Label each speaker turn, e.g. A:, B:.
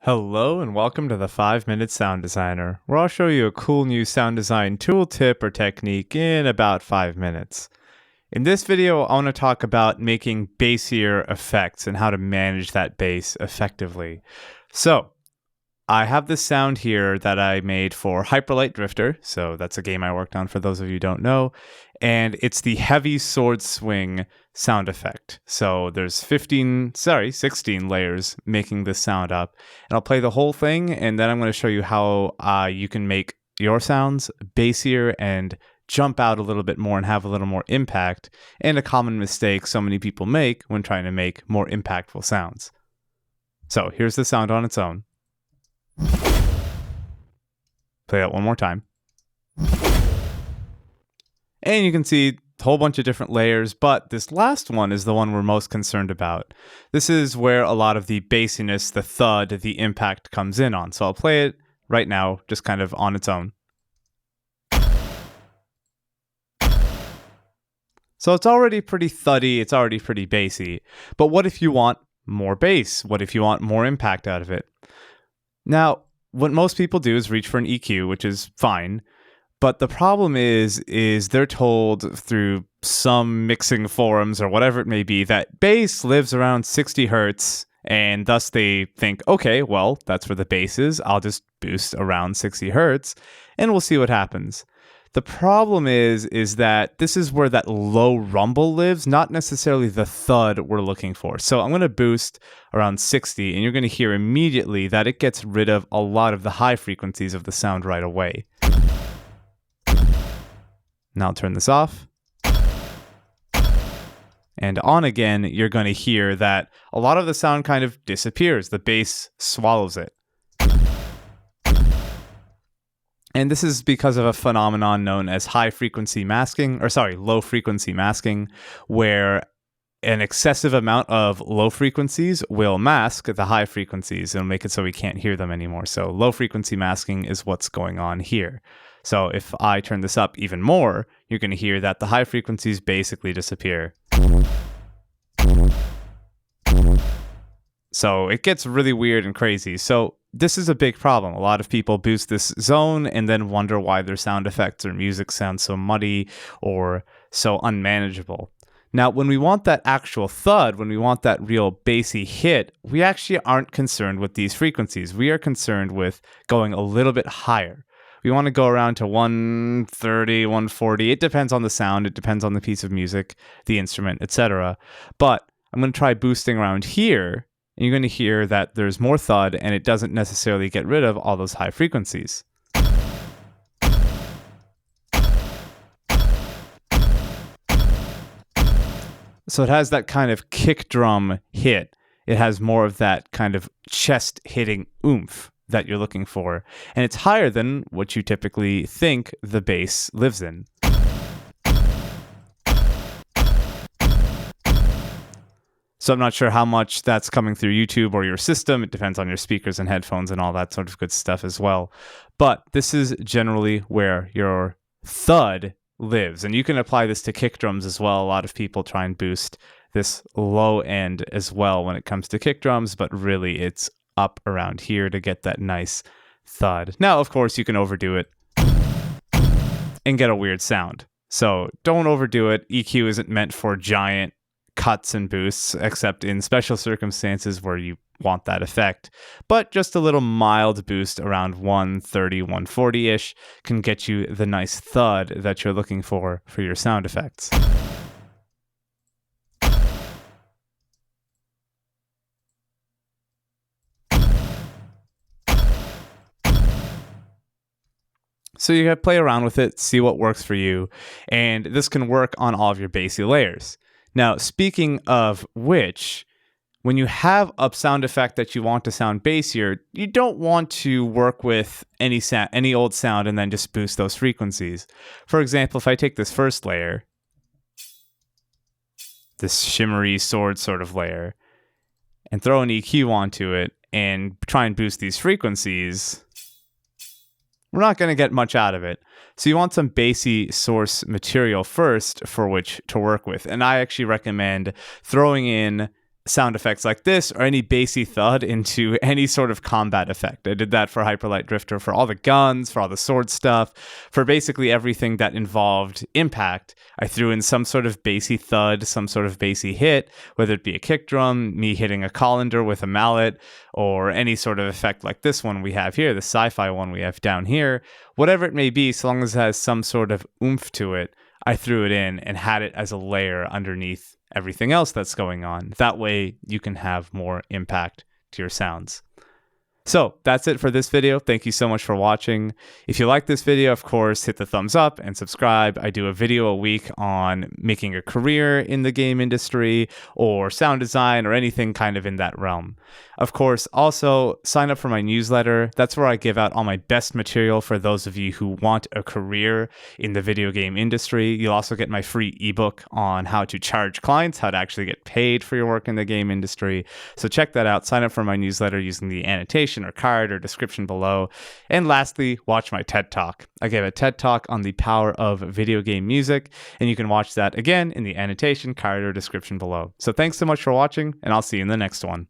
A: Hello and welcome to the 5-Minute Sound Designer, where I'll show you a cool new sound design tool, tip, or technique in about 5 minutes. In this video, I want to talk about making bassier effects and how to manage that bass effectively. So, I have this sound here that I made for Hyperlight Drifter, so that's a game I worked on for those of you who don't know, and it's the heavy sword swing sound effect. So there's 16 layers making this sound up, and I'll play the whole thing, and then I'm going to show you how you can make your sounds bassier and jump out a little bit more and have a little more impact, and a common mistake so many people make when trying to make more impactful sounds. So here's the sound on its own. Play that one more time. And you can see a whole bunch of different layers, but this last one is the one we're most concerned about. This is where a lot of the bassiness, the thud, the impact comes in on. So I'll play it right now, just kind of on its own. So it's already pretty thuddy, it's already pretty bassy. But what if you want more bass? What if you want more impact out of it? Now, what most people do is reach for an EQ, which is fine. But the problem is they're told through some mixing forums or whatever it may be that bass lives around 60 hertz, and thus they think, okay, well, that's where the bass is. I'll just boost around 60 hertz, and we'll see what happens. The problem is that this is where that low rumble lives, not necessarily the thud we're looking for. So I'm going to boost around 60, and you're going to hear immediately that it gets rid of a lot of the high frequencies of the sound right away. Now I'll turn this off. And on again, you're going to hear that a lot of the sound kind of disappears. The bass swallows it. And this is because of a phenomenon known as low frequency masking, where an excessive amount of low frequencies will mask the high frequencies and make it so we can't hear them anymore. So low frequency masking is what's going on here. So if I turn this up even more, you're going to hear that the high frequencies basically disappear. So it gets really weird and crazy. So this is a big problem. A lot of people boost this zone and then wonder why their sound effects or music sounds so muddy or so unmanageable. Now, when we want that actual thud, when we want that real bassy hit, we actually aren't concerned with these frequencies. We are concerned with going a little bit higher. We want to go around to 130, 140. It depends on the sound. It depends on the piece of music, the instrument, etc. But I'm going to try boosting around here, and you're going to hear that there's more thud, and it doesn't necessarily get rid of all those high frequencies. So it has that kind of kick drum hit. It has more of that kind of chest hitting oomph that you're looking for. And it's higher than what you typically think the bass lives in. So I'm not sure how much that's coming through YouTube or your system. It depends on your speakers and headphones and all that sort of good stuff as well. But this is generally where your thud lives. And you can apply this to kick drums as well. A lot of people try and boost this low end as well when it comes to kick drums, but really it's up around here to get that nice thud. Now, of course, you can overdo it and get a weird sound. So don't overdo it. EQ isn't meant for giant cuts and boosts, except in special circumstances where you want that effect. But just a little mild boost around 130, 140-ish can get you the nice thud that you're looking for your sound effects. So you gotta play around with it, see what works for you, and this can work on all of your bassy layers. Now, speaking of which, when you have a sound effect that you want to sound bassier, you don't want to work with any old sound and then just boost those frequencies. For example, if I take this first layer, this shimmery sword sort of layer, and throw an EQ onto it and try and boost these frequencies, we're not going to get much out of it. So you want some bassy source material first for which to work with. And I actually recommend throwing in sound effects like this or any bassy thud into any sort of combat effect. I did that for Hyperlight Drifter, for all the guns, for all the sword stuff, for basically everything that involved impact. I threw in some sort of bassy thud, some sort of bassy hit, whether it be a kick drum, me hitting a colander with a mallet, or any sort of effect like this one we have here, the sci-fi one we have down here. Whatever it may be, so long as it has some sort of oomph to it, I threw it in and had it as a layer underneath everything else that's going on. That way you can have more impact to your sounds. So that's it for this video. Thank you so much for watching. If you like this video, of course, hit the thumbs up and subscribe. I do a video a week on making a career in the game industry or sound design or anything kind of in that realm. Of course, also sign up for my newsletter. That's where I give out all my best material for those of you who want a career in the video game industry. You'll also get my free ebook on how to charge clients, how to actually get paid for your work in the game industry. So check that out. Sign up for my newsletter using the annotation or card or description below. And lastly, watch my TED Talk. I gave a TED Talk on the power of video game music, and you can watch that again in the annotation, card, or description below. So thanks so much for watching, and I'll see you in the next one.